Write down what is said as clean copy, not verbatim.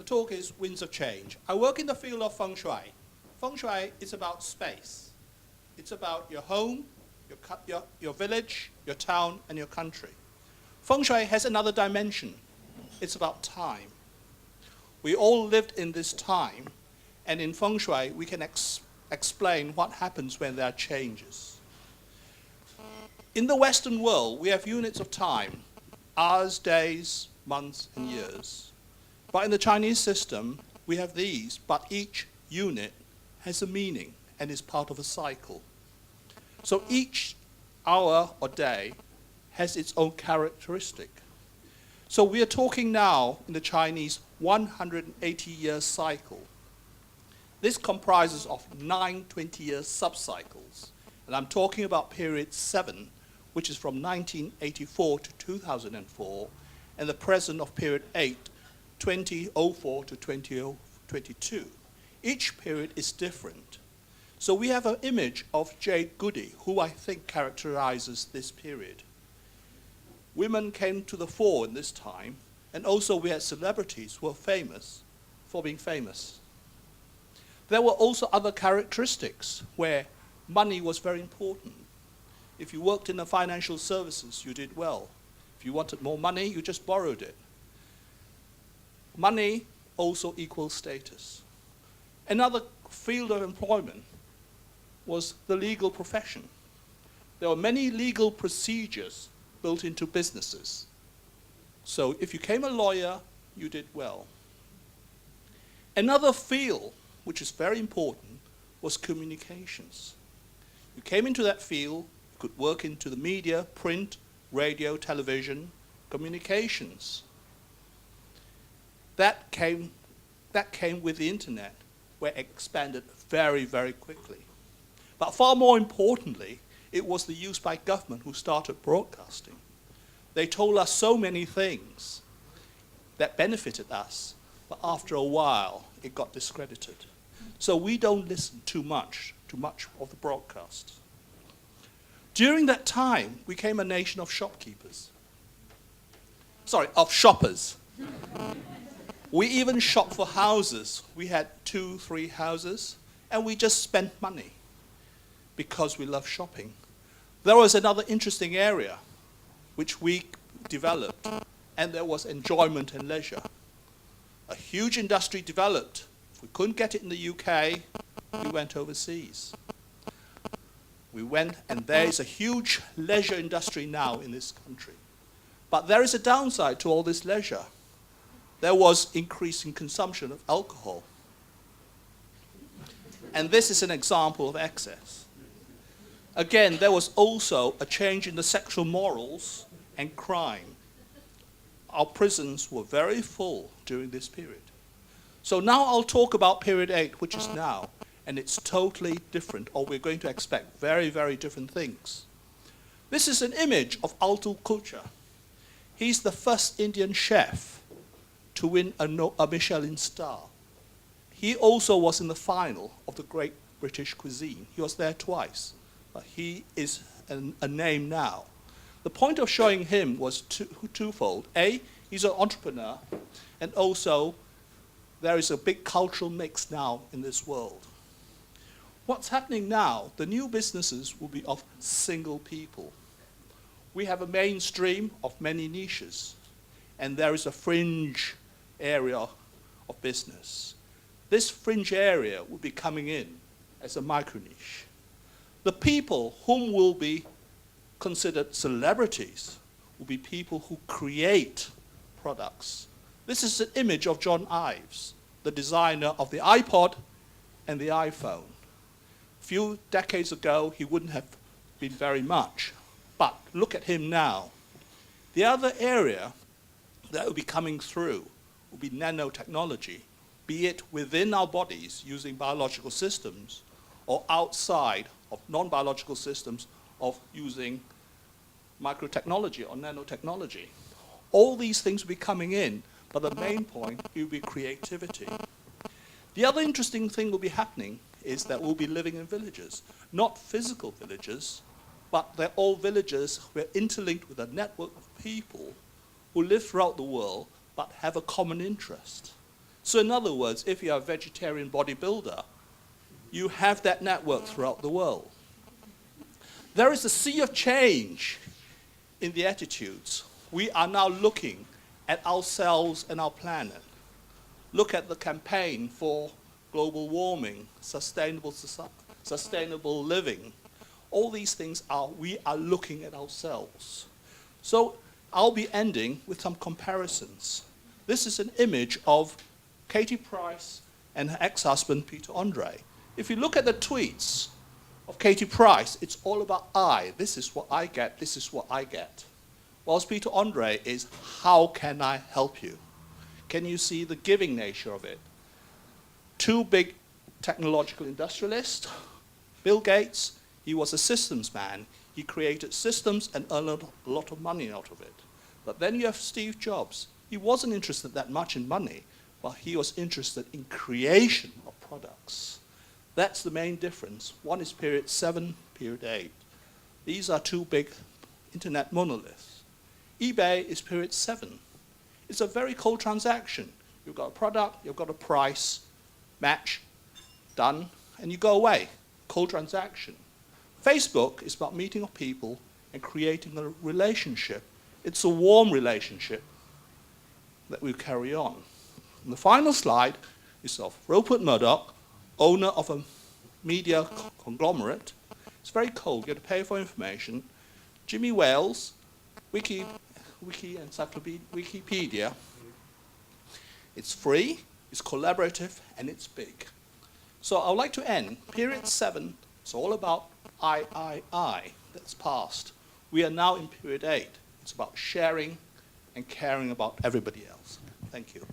talk is Winds of Change. I work in the field of Feng Shui. Feng Shui is about space. It's about your home, your village, your town, and your country. Feng Shui has another dimension. It's about time. We all lived in this time, and in Feng Shui, we can explain what happens when there are changes. In the Western world, we have units of time, hours, days, months, and years. But in the Chinese system, we have these, but each unit has a meaning and is part of a cycle. So each hour or day has its own characteristic. So we are talking now in the Chinese 180-year cycle. This comprises of 9 20-year subcycles. And I'm talking about period 7, which is from 1984 to 2004, and the present of period 8, 2004 to 2022. Each period is different. So we have an image of Jade Goody, who I think characterizes this period. Women came to the fore in this time, and also we had celebrities who were famous for being famous. There were also other characteristics where money was very important. If you worked in the financial services, you did well. If you wanted more money, you just borrowed it. Money also equals status. Another field of employment was the legal profession. There were many legal procedures built into businesses. So if you became a lawyer, you did well. Another field, which is very important, was communications. You came into that field, you could work into the media, print, radio, television, communications. That came with the internet, where it expanded very, very quickly. But far more importantly, it was the use by government who started broadcasting. They told us so many things that benefited us, but after a while, it got discredited. So we don't listen too much of the broadcast. During that time, we became a nation of shopkeepers. Sorry, of shoppers. We even shopped for houses. We had 2, 3 houses, and we just spent money because we love shopping. There was another interesting area which we developed, and there was enjoyment and leisure. A huge industry developed. If we couldn't get it in the UK, we went overseas. We went, and there is a huge leisure industry now in this country. But there is a downside to all this leisure. There was increasing consumption of alcohol. And this is an example of excess. Again, there was also a change in the sexual morals and crime. Our prisons were very full during this period. So now I'll talk about period 8, which is now, and it's totally different, or we're going to expect very, very different things. This is an image of Atul Kulcha. He's the first Indian chef to win a Michelin star. He also was in the final of the Great British Cuisine. He was there twice, but he is a name now. The point of showing him was twofold. A, he's an entrepreneur, and also there is a big cultural mix now in this world. What's happening now, the new businesses will be of single people. We have a mainstream of many niches, and there is a fringe area of business. This fringe area will be coming in as a micro niche. The people whom will be considered celebrities will be people who create products. This is an image of John Ives, the designer of the iPod and the iPhone. A few decades ago, he wouldn't have been very much, but look at him now. The other area that will be coming through will be nanotechnology, be it within our bodies using biological systems or outside of non-biological systems of using microtechnology or nanotechnology. All these things will be coming in, but the main point will be creativity. The other interesting thing will be happening is that we'll be living in villages, not physical villages, but they're all villages. We're interlinked with a network of people who live throughout the world but have a common interest. So in other words, if you're a vegetarian bodybuilder, you have that network throughout the world. There is a sea of change in the attitudes. We are now looking at ourselves and our planet. Look at the campaign for global warming, sustainable living. All these things we are looking at ourselves. So I'll be ending with some comparisons. This is an image of Katie Price and her ex-husband, Peter Andre. If you look at the tweets of Katie Price, it's all about I. This is what I get, this is what I get. Whilst Peter Andre is, how can I help you? Can you see the giving nature of it? Two big technological industrialists, Bill Gates, he was a systems man. He created systems and earned a lot of money out of it. But then you have Steve Jobs. He wasn't interested that much in money, but he was interested in creation of products. That's the main difference. One is period 7, period 8. These are two big internet monoliths. eBay is period 7. It's a very cold transaction. You've got a product, you've got a price, match, done, and you go away. Cold transaction. Facebook is about meeting of people and creating a relationship. It's a warm relationship that we carry on. And the final slide is of Rupert Murdoch, owner of a media conglomerate. It's very cold, you have to pay for information. Jimmy Wales, Wikipedia. It's free, it's collaborative, and it's big. So I would like to end. Period 7, it's all about I. That's past. We are now in period 8. It's about sharing and caring about everybody else. Thank you.